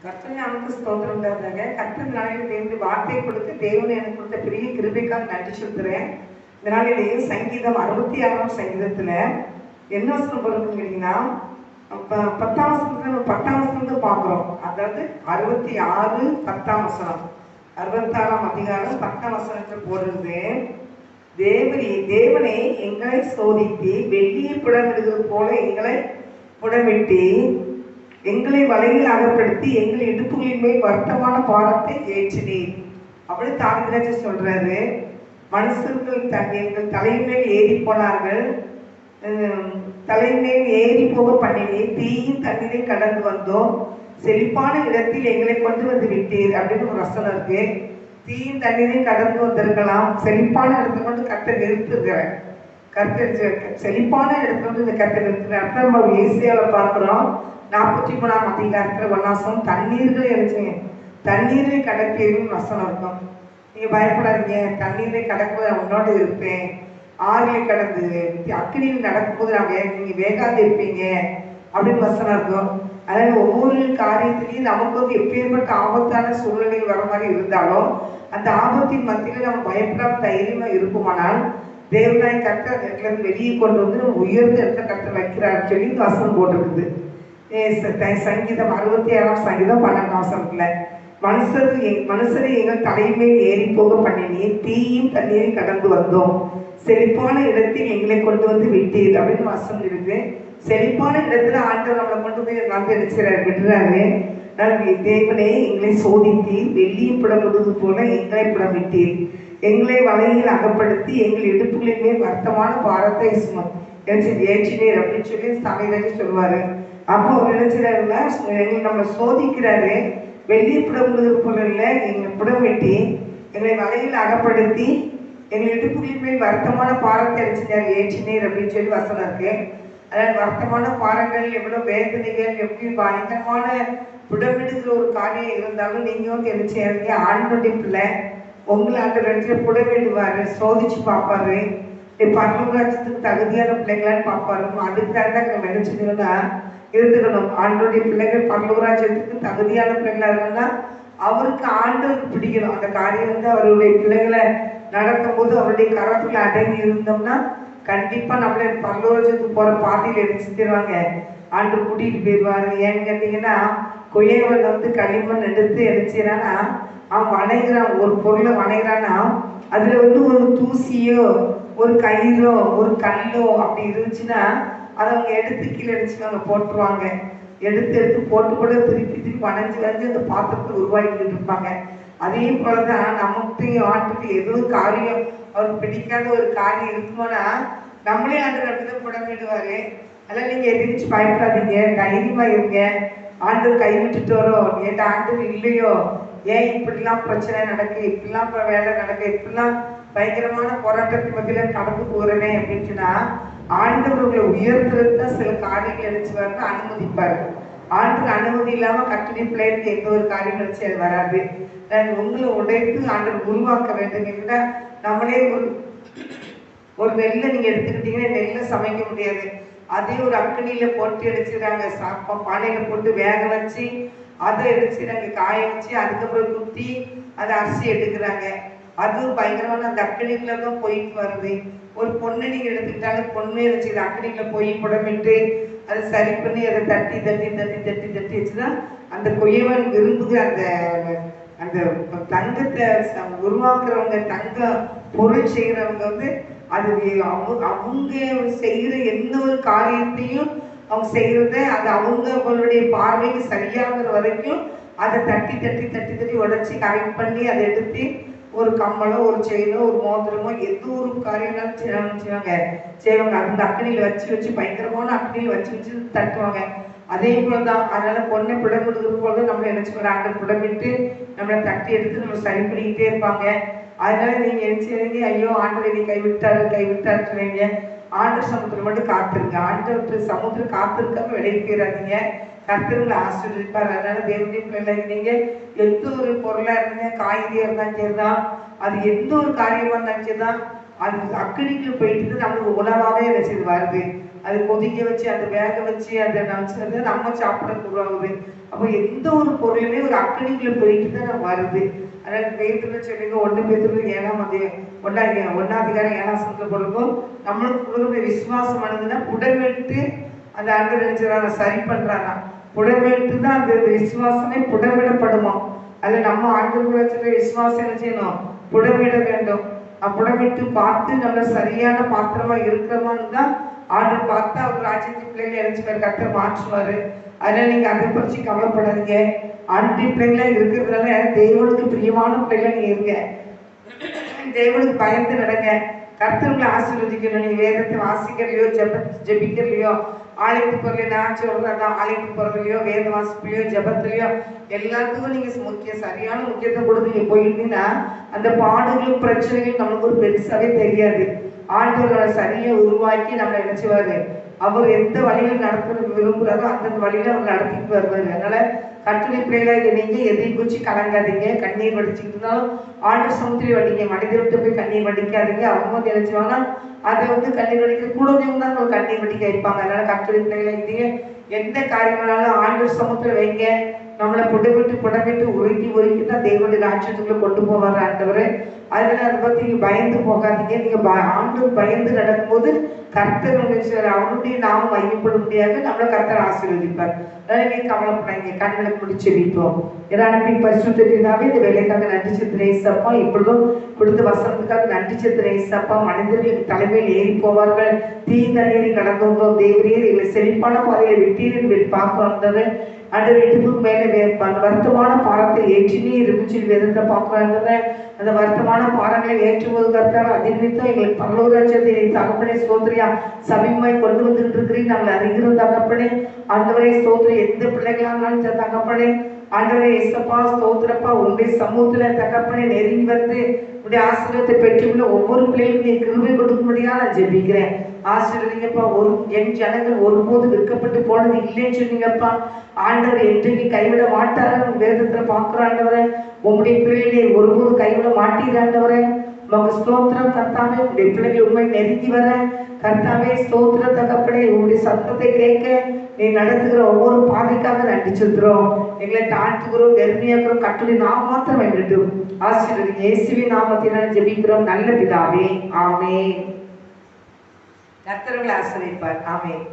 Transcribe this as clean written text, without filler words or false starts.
கர்த்தர் நமக்கு ஸ்தோத்திரம் உண்டாதாக. கர்த்தர் நாளில் தேவனுடைய வார்த்தை கொடுத்து தேவன் எனக்கு கொடுத்த பெரிய கிருபைக்காக நன்றி சொல்கிறேன். இந்த நாளிலேயே சங்கீதம் 66ஆம் சங்கீதத்துல என்ன வசனம் போடுறதுன்னு கேட்டீங்கன்னா, 10ஆம் வசனத்தை பார்க்குறோம். அதாவது 66 10ஆம் வசனம், 66ஆம் அதிகாரம் 10ஆம் வசனத்தில் போடுறது, தேவனே எங்களை சோதித்து வெள்ளியை புடமிடுவது போல எங்களை புடமிட்டு எங்களை வலையில் அகப்படுத்தி எங்கள் இடுப்புகளின் மேல் வருத்தமான பாரத்தை ஏற்றினீர். அப்படி தாவிதராஜ சொல்றாரு. மனுஷர்கள் எங்கள் தலைமேல் ஏறி போனார்கள், தலைமேல் ஏறி போக பண்ணினீர். தீயின் தண்ணீரை கடந்து வந்தோம், செழிப்பான இடத்தில் எங்களை கொண்டு வந்து விட்டீர் அப்படின்னு ஒரு வசனம் இருக்கு. தீயின் தண்ணீரை கடந்து வந்திருக்கலாம், செழிப்பான இடத்துல கொண்டு கர்த்தர் நிறுத்துகிறார். கர்த்தர் செழிப்பான இடத்துல வந்து இந்த கர்த்தர் நிறுத்துகிறார். அப்ப நம்ம ஏசியாவை பார்க்கிறோம். 43ஆம் அதிகாரத்துல வண்ணாசம் தண்ணீர்கள் எழுச்சுங்க, தண்ணீரை கடப்பேரும் வசனம் இருக்கும். நீங்க பயப்படாதீங்க, தண்ணீரை கடக்கும்போது நான் உன்னோடு இருப்பேன், ஆறில் கடந்து அக்கினியில் நடக்கும்போது நீங்க வேகாது இருப்பீங்க அப்படின்னு வசனம் இருக்கும். அதனால ஒவ்வொரு காரியத்திலையும் நமக்கு வந்து எப்பேற்பட்ட ஆபத்தான சூழ்நிலைகள் வர மாதிரி இருந்தாலும் அந்த ஆபத்தின் மத்தியில் நம்ம பயப்படாம தைரியமா இருப்போமானால் தேவனாய் கர்த்தர் அந்த இடத்துல வெளியே கொண்டு வந்து நம்ம உயர்ந்த இடத்துல கர்த்தர் வைக்கிறார் சொல்லி வசனம் போட்டிருக்குது. சங்கீதம் 67ஆம் சங்கீதம் 12ஆம் வசனத்துல, மனுஷரை எங்கள் தலைமையில் ஏறி போக பண்ணினீர், தீயும் தண்ணீரை கடந்து வந்தோம், செழிப்பான இடத்தில் எங்களை கொண்டு வந்து விட்டீர் அப்படின்னு வசனம் இருக்கு. செழிப்பான இடத்துல ஆண்டவர் நம்மளை கொண்டு போய் வந்து அடிச்சுறாரு, விடுறாரு. தேவனே எங்களை சோதித்தீர், வெள்ளியை புடமிடுவது போல எங்களை புடமிட்டீர், எங்களை வலையில் அகப்படுத்தி எங்கள் இடுப்புகளின் மேல் வருத்தமான பாரத்தை ஏற்றினீர் அப்படின்னு சொல்லி சமையலே சொல்லுவாரு. அப்போ நினைச்சிடாருன்னா எங்களை நம்ம சோதிக்கிறாரு. வெள்ளியை புடமிடுவது போல இல்லை, எங்களை புடமிட்டி எங்களை வலையில் அகப்படுத்தி எங்கள் இடுப்புகளின் மேல் வருத்தமான பாரத்தை அடிச்சினார், ஏற்றினீர் அப்படின்னு சொல்லி வசனம் இருக்கு. அதாவது வருத்தமான பாரங்கள், எவ்வளவு வேதனைகள், எப்படி பயங்கரமான புடமிடுகிற ஒரு காரியம் இருந்தாலும் நீங்க வந்து என்ன செய்யறீங்க, ஆண்டோடைய பிள்ளை உங்களை அந்த இடத்துல புடமிடுவாரு, சோதிச்சு பார்ப்பாரு, பரலோகத்துக்கு தகுதியான பிள்ளைங்களான்னு பார்ப்பாரு. அதுக்காக தான் நம்ம என்ன செய்யணும்னா இருந்துக்கணும். ஆண்டோடைய பிள்ளைகள் பரலோகத்துக்கு தகுதியான பிள்ளைங்களா இருந்தா அவருக்கு ஆண்டவருக்கு பிடிக்கணும். அந்த காரியம் வந்து அவருடைய பிள்ளைகளை நடக்கும் போது அவருடைய கரத்துல அடங்கி இருந்தோம்னா கண்டிப்பா நம்மள பரலோகத்துக்கு போற பாதையில எடுத்துருவாங்க, ஆண்டு கூட்டிட்டு போயிடுவாரு. ஏன்னு கேட்டீங்கன்னா, குயவன் வந்து களிமண் எடுத்து எடுத்துறான்னா அவன் வணைகிறான், ஒரு பொருளை வணைகிறான்னா அதுல வந்து ஒரு தூசியோ ஒரு கயிறோ ஒரு கல்லோ அப்படி இருந்துச்சுன்னா அதை அவங்க எடுத்து கீழே அடிச்சுக்காங்க போட்டுருவாங்க. எடுத்து போட்டு கூட திருப்பி வணைஞ்சு அந்த பாத்திரத்தை உருவாக்கிட்டு இருப்பாங்க. அதே போலதான் நமக்கையும் ஆட்டுக்கு எதுவும் காரியம் அவருக்கு பிடிக்காத ஒரு காரியம் இருக்குமோனா நம்மளே ஆண்டு இடத்துல புடமிடுவாரு. அதெல்லாம் நீங்க எதிர்த்து பயப்படாதீங்க, தைரியமா இருங்க. ஆண்டு கைவிட்டுட்டு வரோம், ஏன் ஆண்டு இல்லையோ, ஏன் இப்படிலாம் பிரச்சனை நடக்கு, இப்படிலாம் வேலை நடக்கு, இப்படிலாம் பயங்கரமான போராட்டத்தின் மத்தியில கடந்து போகிறேனே அப்படின்னு சொன்னா ஆண்டவர்களை உயர்த்துறது தான் சில காரியங்கள் நினைச்சுவாருன்னு அனுமதிப்பாரு. ஆண்டுக்கு அனுமதி இல்லாம கட்டுரை பிள்ளைக்கு எந்த ஒரு காரியம் நினைச்சு அது வராது. உங்களை உடைத்து ஆண்டவர் உருவாக்க வேண்டும். நம்மளே ஒரு நெல்லை நீங்க எடுத்துக்கிட்டீங்கன்னா நெல்லை சமைக்க முடியாது, அதே ஒரு அக்கனியில போட்டு எடுத்துறாங்க, பானையில போட்டு வேக வச்சு அதை எடுத்துறாங்க, காய வச்சு அதுக்கப்புறம் குத்தி அதை அரிசி எடுக்கிறாங்க. அதுவும் பயங்கரமான அந்த அக்கனிக்குள்ள தான் போயிட்டு வருது. ஒரு பொண்ணை நீங்க எடுத்துக்கிட்டாலும் பொண்ணு வச்சு அக்கனிக்குள்ள போய் புடமிட்டு அதை சரி பண்ணி அதை தட்டி தட்டி தட்டி தட்டி தட்டி வச்சுதான் அந்த கொய்யவன் விரும்புகிற அந்த அந்த தங்கத்தை உருவாக்குறவங்க, தங்க பொருள் செய்கிறவங்க வந்து அது அவங்க செய்கிற எந்த ஒரு காரியத்தையும் அவங்க செய்கிறத அது அவங்களுடைய பார்வைக்கு சரியாகிற வரைக்கும் அதை தட்டி தட்டி தட்டி தட்டி உடச்சி கரெக்ட் பண்ணி அதை எடுத்து ஒரு கம்மலோ ஒரு செயினோ ஒரு மோதிரமோ எந்த ஒரு காரியம்னாலும் செய்வாங்க. அந்த அக்கனியில் வச்சு வச்சு பயங்கரமான அக்கனியில் வச்சு வச்சு தட்டுவாங்க. அதே போலதான். அதனால பொண்ணை புடமிடுறது போல நம்மளை நினைச்சு ஆண்டர் புடமிட்டு நம்மளை தட்டி எடுத்து நம்ம சரி பண்ணிக்கிட்டே இருப்பாங்க. அதனால நீங்க நினைச்சீங்க, ஐயோ ஆண்டவர் நீ கைவிட்டாரு சொன்னீங்க, ஆண்டர் சமுத்திரம் மட்டும் காத்திருங்க. ஆண்டவர் சமுத்திரம் காத்திருக்காம வெளியே போயிடாதீங்க, கர்த்தர்களை ஆசீர்வதிப்பார். அதனால தேவனுடைய பிள்ளைல நீங்க எந்த ஒரு பொருளா இருந்தீங்க, காய்கறியா இருந்தாலும் சரிதான், அது எந்த ஒரு காரியமா இருந்தாலும் சரிதான், அது அக்கடிக்கு போயிட்டு நம்மளுக்கு உணவாகவே நினைச்சது வருது. அது கொதிக்க வச்சு அதை வேக வச்சு அதை நினச்சது நம்ம சாப்பிட உருவாகுது. அப்போ எந்த ஒரு பொருளுமே ஒரு அக்கனிக்குள்ள போயிட்டு தான் நம்ம வருது. அதனால பேதுரு சொல்லுங்க 1 பேதுரு 7ஆம் அதிகாரம் 1ஆம் அதிகாரம் 7ஆம் வசனத்துல போடுறோம், நம்மளுக்கு கொடுக்குற விசுவாசம் ஆனதுன்னா புடமிட்டு அந்த ஆண்டு நினைச்சாங்க சரி பண்றாங்க. புடமிட்டு தான் அந்த விசுவாசமே புடமிடப்படுமா. அதில் நம்ம ஆண்டு வச்சுக்க விசுவாசம் என்ன செய்யணும், புடமிட வேண்டும். புடமிட்டு பார்த்து நம்ம சரியான பாத்திரமா இருக்கிறோமான்னு தான் ஆர்டர் பார்த்தா அவர் ராஜ்யத்தின் பிள்ளைகளை இணைச்சுப்பாரு, கர்த்தர் மாற்றுவாரு. அதனால நீங்க அதை பற்றி கவலைப்படாதீங்க. ஆண்டு பிள்ளைங்களா இருக்கிறதுனால தேவனுக்கு பிரியமான பிள்ளைகளா நீங்க இருங்க. தேவனுக்கு பயந்து நடங்க. கர்த்தர்களை ஆசீர்வதிக்கணும். நீங்க வேதத்தை வாசிக்கிறலையோ ஜெபிக்கிறலையோ ஆலயத்துக்கு போறலையோ, நான் சொல்றதான் ஆலயத்துக்கு போறதுலையோ வேத வாசிப்புலையோ ஜெபத்திலையோ எல்லாத்துக்கும் நீங்க சரியான முக்கியத்துவம் கொடுத்து நீங்க போயிருந்தீங்கன்னா அந்த பாடுகளும் பிரச்சனைகளும் நமக்கு ஒரு பெருசாவே தெரியாது. ஆண்டவர்களை சரியா உருவாக்கி நம்மளை நினைச்சுவாரு. அவர் எந்த வழியில் நடத்த விரும்புகிறாரோ அந்த வழியில அவர் நடத்திட்டு வருவாரு. அதனால கட்டுரை பிள்ளைகளாக நீங்க எதையும் குறிச்சு கலங்காதீங்க. கண்ணீர் வடிச்சுட்டு இருந்தாலும் ஆண்டு சமுத்திரி வடிங்க. மனிதர்கிட்ட போய் கண்ணீர் வடிக்காதீங்க. அவங்க நினைச்சுவாங்க அதை கண்ணீர் வடிக்கிற கூடவும் தான் அவங்க கண்ணீர் வடிக்க வைப்பாங்க. அதனால கட்டுரை பிள்ளைகளாக எந்த காரியங்களாலும் ஆண்டு சமுத்திரம் வைங்க. நம்மளை புடமிட்டு உருக்கி தான் தேவனுடைய ராஜ்யத்துக்குள்ள கொண்டு போவார் ஆண்டவர். அதனால அதை பத்தி நீங்க பயந்து போகாதீங்க. நீங்க ஆண்டு பயந்து நடக்கும்போது கர்த்தர் அவனுடைய நாமம் மையப்பட முடியாது. நம்மளை கர்த்தர் ஆசீர்வதிப்பார். அதனால நீங்க கவலைப்படாங்க. கண்களை முடிச்சு வைப்போம். ஏதாவது பரிசுத்தாவே இந்த வேலைக்காக நன்றி செலுத்துற ஏசப்பா. இப்பொழுதும் கொடுத்த வசனத்துக்காக நன்றி செலுத்துற ஏசப்பா. மனிதர்களுக்கு தலைமையில் ஏறி போவார்கள். தீ தண்ணீரை கடந்து வந்தோம் தேவரே. எங்களை செழிப்பான பாதையை விட்டீர்கள் பார்க்க வந்தது. அந்த வீட்டுக்கு மேலே வருத்தமான பாரத்தை ஏற்றினே இருந்துச்சு வேதத்தை பார்க்கறாங்க. அந்த வருத்தமான பாரங்களை ஏற்றும்போது கர்த்தார் அதிர்வித்தோம் எங்களுக்கு பரலோகராஜ்யத்தை தகப்பனே சோதரியா சமீபமாய் கொண்டு வந்துட்டு இருக்கிறீங்க. நாங்கள் அறிகிறோம் தகப்பனே. ஆண்டவரே சோதரி எந்த பிள்ளைகளானாலும் தகப்பனே ஆண்டவரே ஏசப்பா ஸ்தோத்திரப்பா உங்களுடைய சமூகத்துல தகப்பனே நெருங்கி வந்து உடைய ஆசீர்வாதத்தை பெற்றுள்ள ஒவ்வொரு பிள்ளைகளும் நீ கிருபை கொடுக்க முடியாது நான் ஜெபிக்கிறேன். ஆசீர்வதிங்கப்பா. என் ஜனங்கள் ஒருபோது விற்கப்பட்டு போனது இல்லைன்னு சொன்னீங்கப்பா. ஆண்டவர் என்றைக்கு கைவிட மாட்டாரு வேதத்துல பாக்குறாண்டவரை. உங்களுடைய பிள்ளைகளை ஒருபோது கைவிட மாட்டீராண்டவரை. உங்க ஸ்தோத்திரம் கர்த்தாவே. உங்களுடைய பிள்ளைகள் உண்மை நெருங்கி வர கர்த்தாவே ஸ்தோத்திர தகப்பனே. உங்களுடைய சத்தத்தை கேட்க நீ நடத்துகிற ஒவ்வொரு பாதைக்காக நன்றி சொல்கிறோம். எங்களை தாழ்த்துகிறோம், வெறுமையாக்கிறோம். கட்டுரை நாம் மாத்திரம் வேண்டும். ஆசீர்வதிங்க. இயேசுவின் நாமத்தினால் ஜெபிக்கிறோம் நல்ல பிதாவே. ஆமென். கர்த்தர்களை ஆசீர்வதிப்பார். ஆமென்.